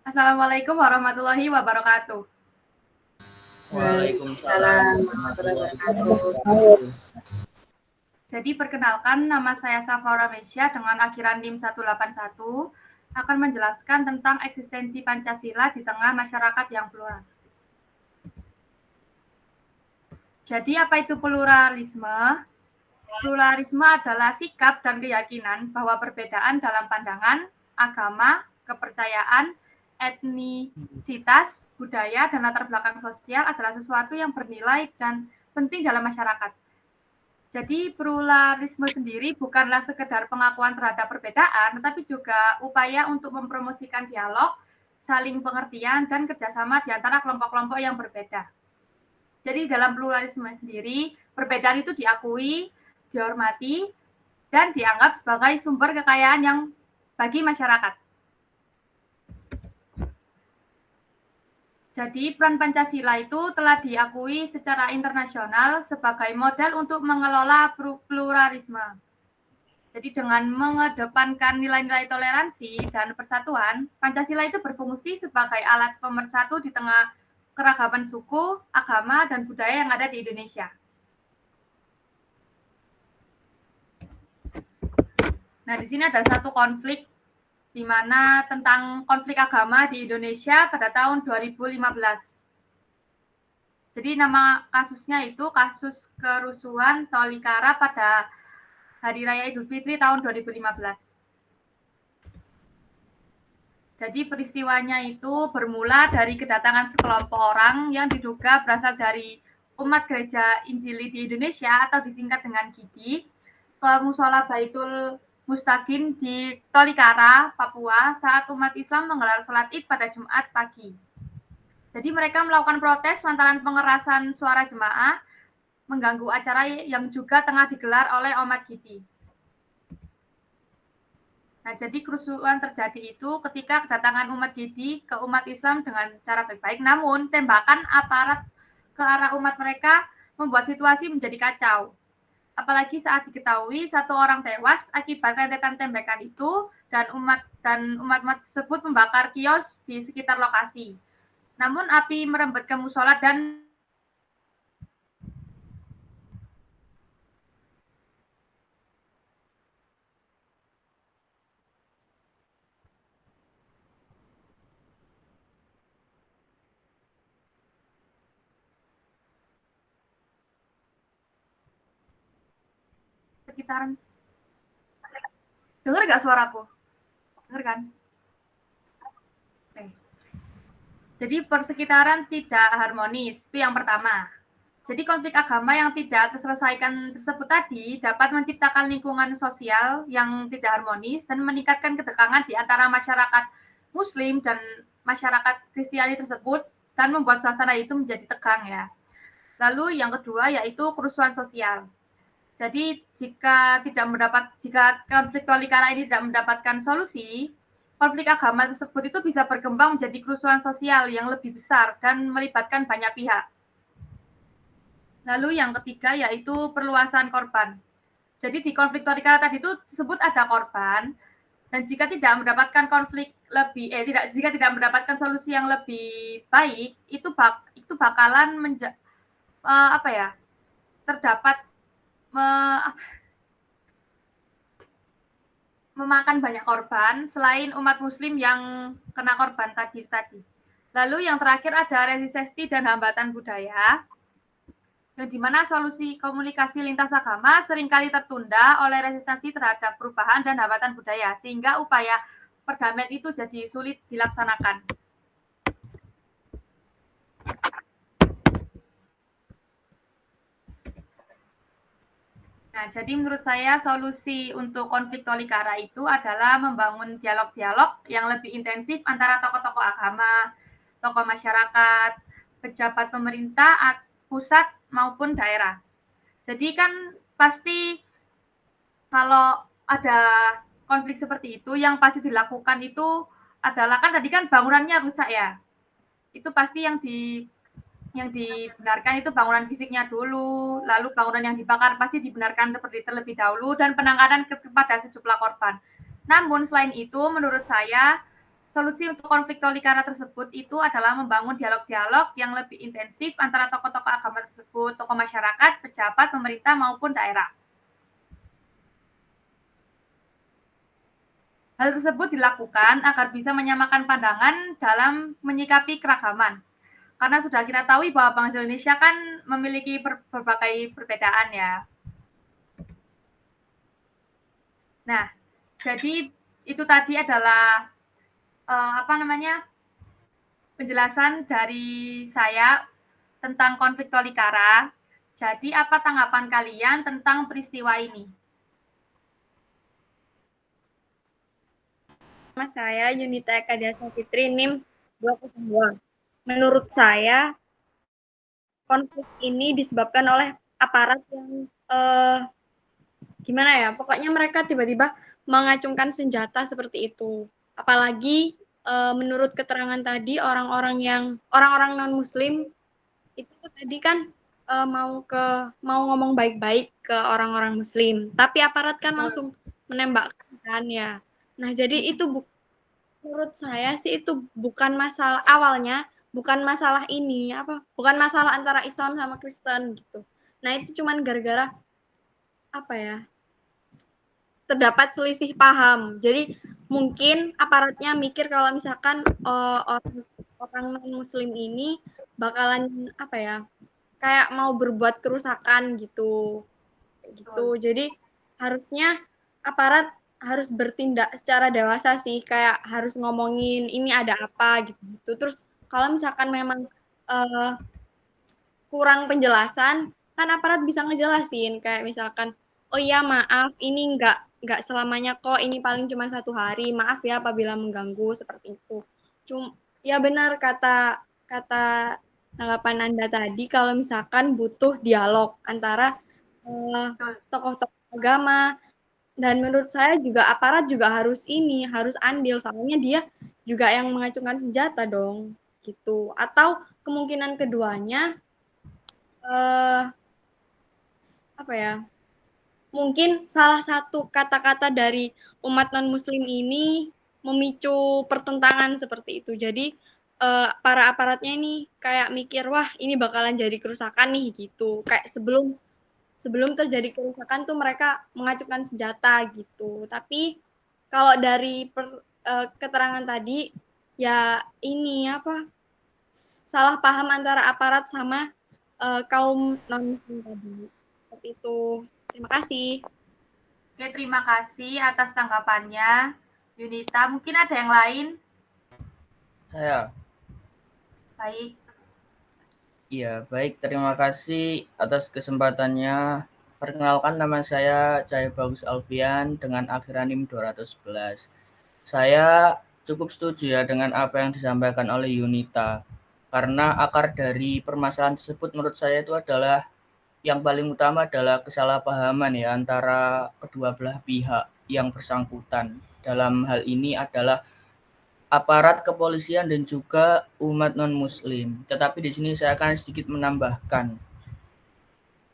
Assalamualaikum warahmatullahi wabarakatuh. Waalaikumsalam Waalaikumsalam warahmatullahi warahmatullahi wabarakatuh. wabarakatuh. Jadi perkenalkan, nama saya Safara Mesya dengan akhiran NIM 181 akan menjelaskan tentang eksistensi Pancasila di tengah masyarakat yang plural. Jadi apa itu pluralisme? Pluralisme adalah sikap dan keyakinan bahwa perbedaan dalam pandangan, agama, kepercayaan, etnisitas, budaya, dan latar belakang sosial adalah sesuatu yang bernilai dan penting dalam masyarakat. Jadi pluralisme sendiri bukanlah sekedar pengakuan terhadap perbedaan, tetapi juga upaya untuk mempromosikan dialog, saling pengertian, dan kerjasama di antara kelompok-kelompok yang berbeda. Jadi dalam pluralisme sendiri, perbedaan itu diakui, dihormati, dan dianggap sebagai sumber kekayaan yang bagi masyarakat. Jadi peran Pancasila itu telah diakui secara internasional sebagai model untuk mengelola pluralisme. Jadi dengan mengedepankan nilai-nilai toleransi dan persatuan, Pancasila itu berfungsi sebagai alat pemersatu di tengah keragaman suku, agama, dan budaya yang ada di Indonesia. Nah, di sini ada satu konflik di mana tentang konflik agama di Indonesia pada tahun 2015. Jadi nama kasusnya itu kasus kerusuhan Tolikara pada Hari Raya Idul Fitri tahun 2015. Jadi peristiwanya itu bermula dari kedatangan sekelompok orang yang diduga berasal dari umat gereja Injili di Indonesia atau disingkat dengan GIDI ke Musola Baitul Mustaqim di Tolikara, Papua saat umat Islam menggelar sholat Id pada Jumat pagi. Jadi mereka melakukan protes lantaran pengerasan suara jemaah mengganggu acara yang juga tengah digelar oleh umat GIDI. Nah, jadi kerusuhan terjadi itu ketika kedatangan umat GIDI ke umat Islam dengan cara baik-baik, namun tembakan aparat ke arah umat mereka membuat situasi menjadi kacau. Apalagi saat diketahui satu orang tewas akibat rentetan tembakan itu dan umat tersebut membakar kios di sekitar lokasi. Namun api merembet ke musola dan sekitaran. Dengar nggak suaraku? Dengar kan? Oke. Jadi persekitaran tidak harmonis, itu yang pertama. Jadi konflik agama yang tidak terselesaikan tersebut tadi dapat menciptakan lingkungan sosial yang tidak harmonis dan meningkatkan ketegangan di antara masyarakat Muslim dan masyarakat Kristiani tersebut dan membuat suasana itu menjadi tegang ya. Lalu yang kedua yaitu kerusuhan sosial. Jadi jika konflik Tolikara ini tidak mendapatkan solusi, konflik agama tersebut itu bisa berkembang menjadi kerusuhan sosial yang lebih besar dan melibatkan banyak pihak. Lalu yang ketiga yaitu perluasan korban. Jadi di konflik Tolikara tadi itu disebut ada korban dan jika tidak mendapatkan jika tidak mendapatkan solusi yang lebih baik itu bakalan terdapat memakan banyak korban selain umat muslim yang kena korban tadi. Lalu yang terakhir ada resistensi dan hambatan budaya, yang dimana solusi komunikasi lintas agama seringkali tertunda oleh resistensi terhadap perubahan dan hambatan budaya, sehingga upaya perdamaian itu jadi sulit dilaksanakan. Nah, jadi menurut saya solusi untuk konflik Tolikara itu adalah membangun dialog-dialog yang lebih intensif antara tokoh-tokoh agama, tokoh masyarakat, pejabat pemerintah, pusat maupun daerah. Jadi kan pasti kalau ada konflik seperti itu yang pasti dilakukan itu adalah kan tadi kan bangunannya rusak ya. Itu pasti yang dibenarkan itu bangunan fisiknya dulu, lalu bangunan yang dibakar pasti dibenarkan seperti terlebih dahulu dan penanganan kepada sejumlah korban. Namun selain itu menurut saya solusi untuk konflik tolikara tersebut itu adalah membangun dialog-dialog yang lebih intensif antara tokoh-tokoh agama tersebut, tokoh masyarakat, pejabat, pemerintah maupun daerah. Hal tersebut dilakukan agar bisa menyamakan pandangan dalam menyikapi keragaman. Karena sudah kita tahu bahwa bangsa Indonesia kan memiliki berbagai perbedaan ya. Nah, jadi itu tadi adalah penjelasan dari saya tentang konflik tolikara. Jadi apa tanggapan kalian tentang peristiwa ini? Nama saya Yunita Eka Diasa Fitri, NIM 202. Menurut saya, konflik ini disebabkan oleh aparat yang gimana ya, pokoknya mereka tiba-tiba mengacungkan senjata seperti itu. Apalagi menurut keterangan tadi orang-orang non-muslim itu tadi kan mau ngomong baik-baik ke orang-orang muslim, tapi aparat kan langsung menembakkan kan ya. Nah, jadi itu menurut saya sih itu bukan masalah awalnya, bukan masalah ini bukan masalah antara Islam sama Kristen gitu. Nah, itu cuman gara-gara apa ya? Terdapat selisih paham. Jadi mungkin aparatnya mikir kalau misalkan orang non muslim ini bakalan apa ya? Kayak mau berbuat kerusakan gitu. Jadi harusnya aparat harus bertindak secara dewasa sih, kayak harus ngomongin ini ada apa gitu. Terus kalau misalkan memang kurang penjelasan, kan aparat bisa ngejelasin kayak misalkan, oh iya maaf ini nggak selamanya kok, ini paling cuma 1 hari, maaf ya apabila mengganggu seperti itu. Ya benar kata kata tanggapan Anda tadi kalau misalkan butuh dialog antara tokoh-tokoh agama, dan menurut saya juga aparat juga harus andil soalnya dia juga yang mengacungkan senjata dong gitu. Atau kemungkinan keduanya apa ya? Mungkin salah satu kata-kata dari umat non-muslim ini memicu pertentangan seperti itu. Jadi para aparatnya ini kayak mikir, wah ini bakalan jadi kerusakan nih gitu. Kayak sebelum terjadi kerusakan tuh mereka mengacungkan senjata gitu. Tapi kalau dari keterangan tadi ya ini salah paham antara aparat sama kaum non muslim tadi. Seperti itu. Terima kasih. Oke, terima kasih atas tanggapannya. Yunita, mungkin ada yang lain? Saya. Baik. Iya, baik. Terima kasih atas kesempatannya. Perkenalkan, nama saya Cahaya Bagus Alfian dengan akhiran NIM 211. Saya cukup setuju ya dengan apa yang disampaikan oleh Yunita. Karena akar dari permasalahan tersebut menurut saya itu adalah yang paling utama adalah kesalahpahaman ya antara kedua belah pihak yang bersangkutan. Dalam hal ini adalah aparat kepolisian dan juga umat non-muslim. Tetapi di sini saya akan sedikit menambahkan.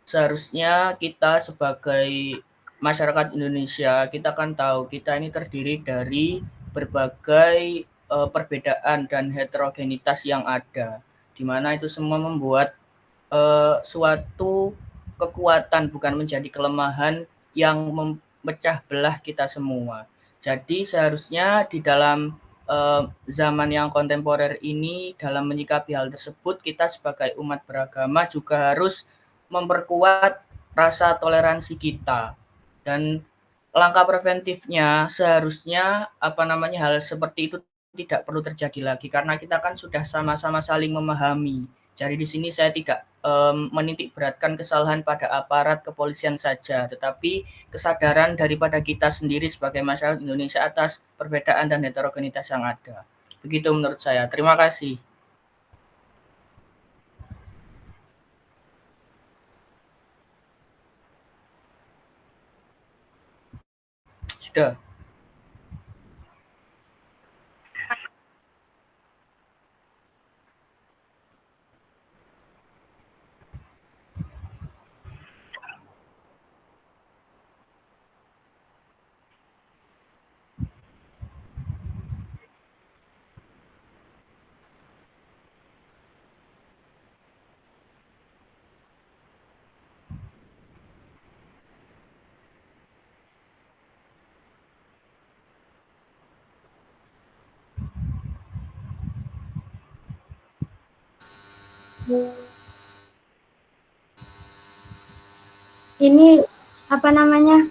Seharusnya kita sebagai masyarakat Indonesia, kita kan tahu kita ini terdiri dari berbagai perbedaan dan heterogenitas yang ada. Di mana itu semua membuat suatu kekuatan bukan menjadi kelemahan yang memecah belah kita semua. Jadi seharusnya di dalam zaman yang kontemporer ini dalam menyikapi hal tersebut kita sebagai umat beragama juga harus memperkuat rasa toleransi kita dan langkah preventifnya seharusnya hal seperti itu tidak perlu terjadi lagi karena kita kan sudah sama-sama saling memahami. Jadi di sini saya tidak menitik beratkan kesalahan pada aparat kepolisian saja, tetapi kesadaran daripada kita sendiri sebagai masyarakat Indonesia atas perbedaan dan heterogenitas yang ada. Begitu menurut saya. Terima kasih. Sudah. Ini apa namanya?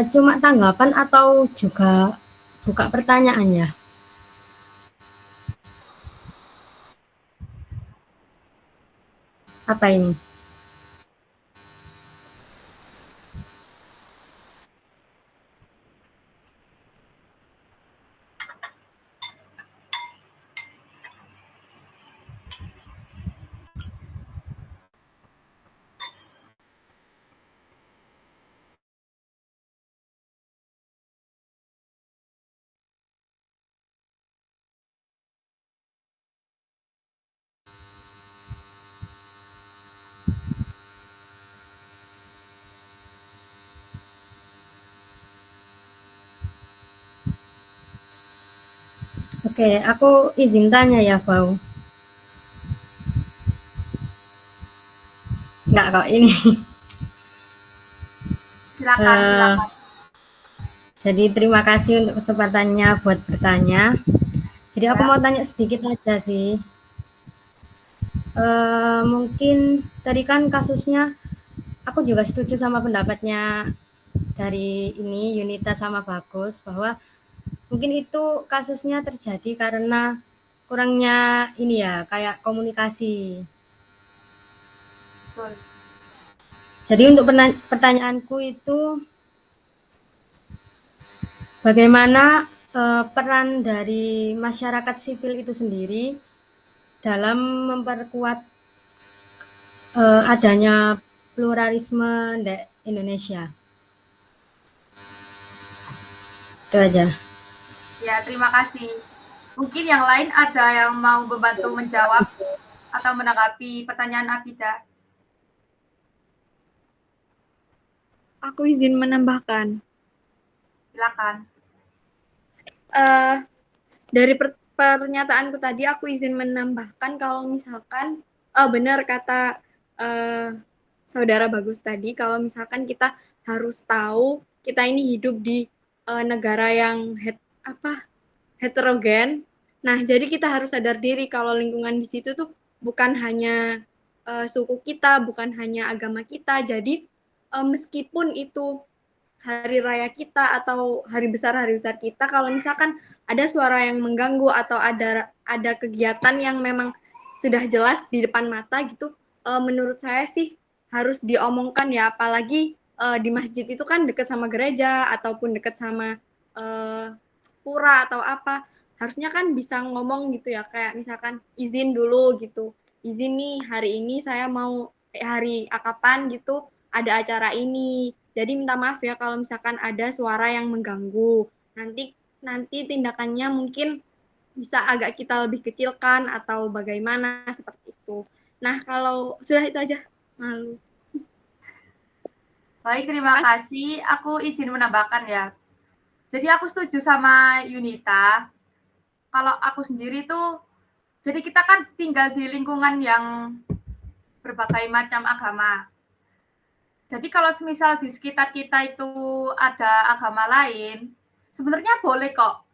Cuma tanggapan atau juga buka pertanyaan ya? Apa ini? Oke, aku izin tanya ya, Fau. Enggak kok ini. Silakan. Jadi terima kasih untuk kesempatannya buat bertanya. Jadi aku Ya. mau tanya sedikit aja sih. Mungkin tadi kan kasusnya, aku juga setuju sama pendapatnya dari ini Yunita sama Bagus bahwa mungkin itu kasusnya terjadi karena kurangnya ini ya kayak komunikasi. Betul. Jadi untuk pertanyaanku itu bagaimana peran dari masyarakat sipil itu sendiri dalam memperkuat adanya pluralisme di Indonesia. Itu aja. Ya, terima kasih. Mungkin yang lain ada yang mau membantu menjawab atau menanggapi pertanyaan Abida. Aku izin menambahkan. Silakan. Dari pernyataanku tadi, aku izin menambahkan kalau misalkan benar kata saudara Bagus tadi, kalau misalkan kita harus tahu kita ini hidup di negara yang heterogen. Nah, jadi kita harus sadar diri kalau lingkungan di situ tuh bukan hanya suku kita, bukan hanya agama kita. Jadi meskipun itu hari raya kita atau hari besar kita, kalau misalkan ada suara yang mengganggu atau ada kegiatan yang memang sudah jelas di depan mata gitu, menurut saya sih harus diomongkan ya, apalagi di masjid itu kan dekat sama gereja ataupun dekat sama pura atau apa, harusnya kan bisa ngomong gitu ya, kayak misalkan izin dulu gitu, izin nih hari ini saya mau hari akapan gitu ada acara ini, jadi minta maaf ya kalau misalkan ada suara yang mengganggu. Nanti tindakannya mungkin bisa agak kita lebih kecilkan atau bagaimana seperti itu. Nah, kalau sudah itu aja. Malu. Baik, terima kasih. Aku izin menambahkan ya. Jadi aku setuju sama Yunita. Kalau aku sendiri tuh, jadi kita kan tinggal di lingkungan yang berbagai macam agama. Jadi kalau semisal di sekitar kita itu ada agama lain, sebenarnya boleh kok.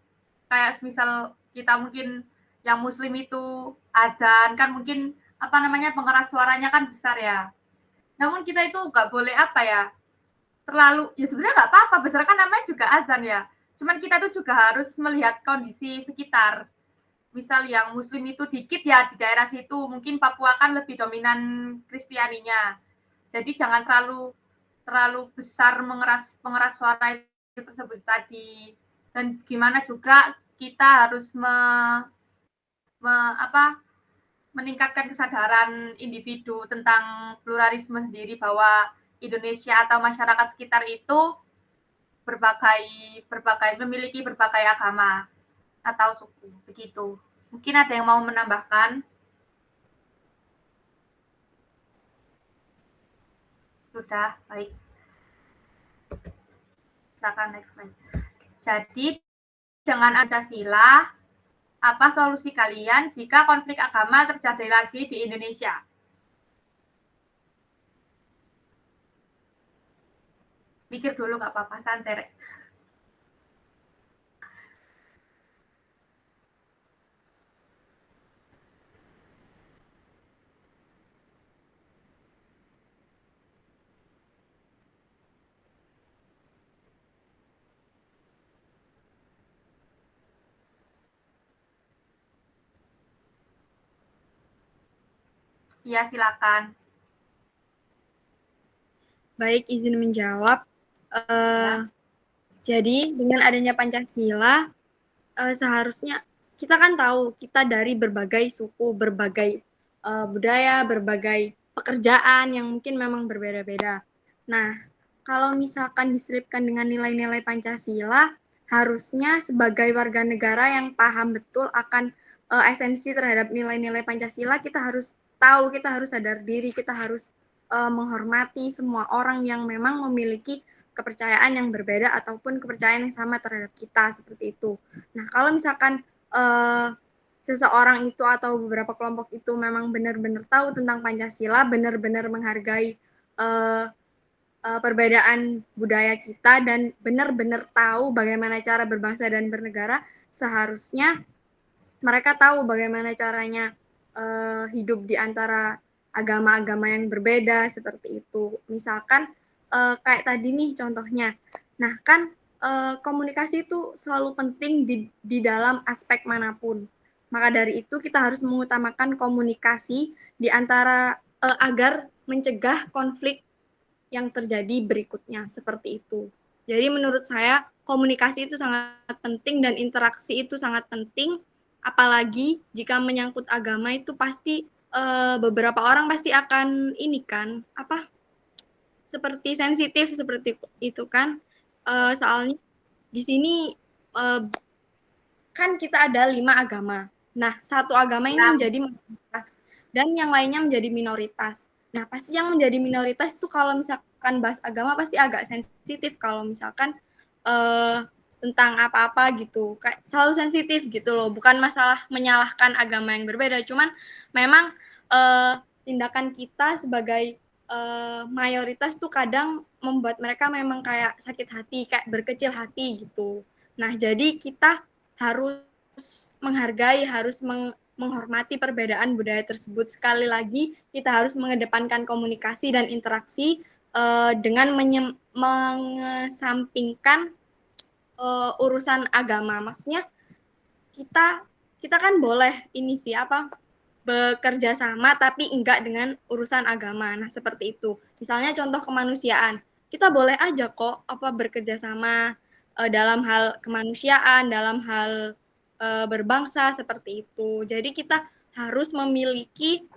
Kayak semisal kita mungkin yang muslim itu azan, kan mungkin apa namanya pengeras suaranya kan besar ya. Namun kita itu nggak boleh apa ya, terlalu, ya sebenarnya nggak apa-apa, besar kan namanya juga azan ya. Cuman kita tuh juga harus melihat kondisi sekitar. Misal yang muslim itu dikit ya di daerah situ, mungkin Papua kan lebih dominan Kristianinya. Jadi jangan terlalu besar pengeras suara itu tersebut tadi. Dan gimana juga kita harus meningkatkan kesadaran individu tentang pluralisme sendiri, bahwa Indonesia atau masyarakat sekitar itu memiliki berbagai agama atau suku, begitu. Mungkin ada yang mau menambahkan? Sudah, baik. Silakan next slide. Jadi dengan Pancasila, apa solusi kalian jika konflik agama terjadi lagi di Indonesia? Pikir dulu, nggak apa-apa, santai. Iya, silakan. Baik, izin menjawab. Ya. Jadi dengan adanya Pancasila, seharusnya kita kan tahu kita dari berbagai suku, berbagai budaya, berbagai pekerjaan yang mungkin memang berbeda-beda. Nah, kalau misalkan diselipkan dengan nilai-nilai Pancasila, harusnya sebagai warga negara yang paham betul akan esensi terhadap nilai-nilai Pancasila, kita harus tahu, kita harus sadar diri, kita harus menghormati semua orang yang memang memiliki kepercayaan yang berbeda ataupun kepercayaan yang sama terhadap kita, seperti itu. Nah, kalau misalkan seseorang itu atau beberapa kelompok itu memang benar-benar tahu tentang Pancasila, benar-benar menghargai perbedaan budaya kita dan benar-benar tahu bagaimana cara berbangsa dan bernegara, seharusnya mereka tahu bagaimana caranya hidup di antara agama-agama yang berbeda, seperti itu. Misalkan kayak tadi nih contohnya. Nah, kan komunikasi itu selalu penting di dalam aspek manapun. Maka dari itu kita harus mengutamakan komunikasi di antara agar mencegah konflik yang terjadi berikutnya, seperti itu. Jadi menurut saya komunikasi itu sangat penting dan interaksi itu sangat penting, apalagi jika menyangkut agama itu pasti beberapa orang pasti akan ini kan seperti sensitif seperti itu kan, soalnya di sini kan kita ada 5 agama. Nah, satu agama ini menjadi mayoritas dan yang lainnya menjadi minoritas. Nah, pasti yang menjadi minoritas itu kalau misalkan bahas agama pasti agak sensitif kalau misalkan tentang apa-apa gitu. Kayak selalu sensitif gitu loh. Bukan masalah menyalahkan agama yang berbeda, cuman memang tindakan kita sebagai mayoritas tuh kadang membuat mereka memang kayak sakit hati, kayak berkecil hati gitu. Nah, jadi kita harus menghargai, harus menghormati perbedaan budaya tersebut. Sekali lagi, kita harus mengedepankan komunikasi dan interaksi dengan mengesampingkan urusan agama. Maksudnya kita kan boleh ini sih bekerja sama tapi enggak dengan urusan agama. Nah, seperti itu. Misalnya contoh kemanusiaan. Kita boleh aja kok bekerja sama dalam hal kemanusiaan, dalam hal berbangsa seperti itu. Jadi kita harus memiliki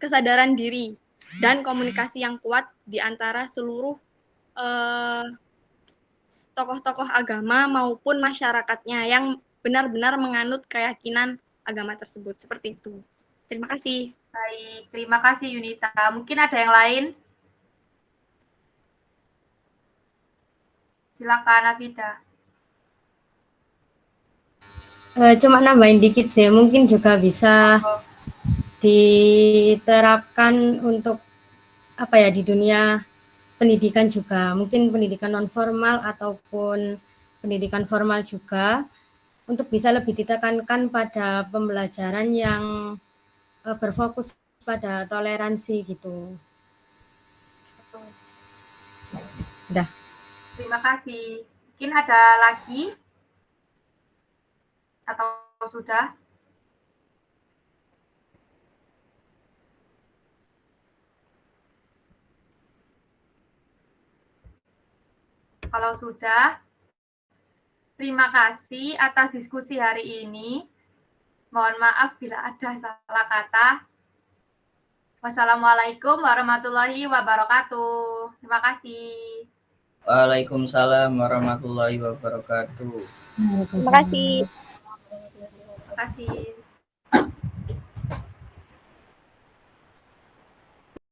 kesadaran diri dan komunikasi yang kuat di antara seluruh tokoh-tokoh agama maupun masyarakatnya yang benar-benar menganut keyakinan agama tersebut. Seperti itu. Terima kasih. Baik, terima kasih Yunita. Mungkin ada yang lain? Silakan Afida. Cuma nambahin dikit sih, mungkin juga bisa diterapkan untuk di dunia pendidikan juga, mungkin pendidikan non formal ataupun pendidikan formal juga, untuk bisa lebih ditekankan pada pembelajaran yang berfokus pada toleransi gitu. Udah. Terima kasih. Mungkin ada lagi? Atau sudah? Kalau sudah, terima kasih atas diskusi hari ini. Mohon maaf bila ada salah kata. Wassalamualaikum warahmatullahi wabarakatuh. Terima kasih. Waalaikumsalam warahmatullahi wabarakatuh. Terima kasih. Terima kasih.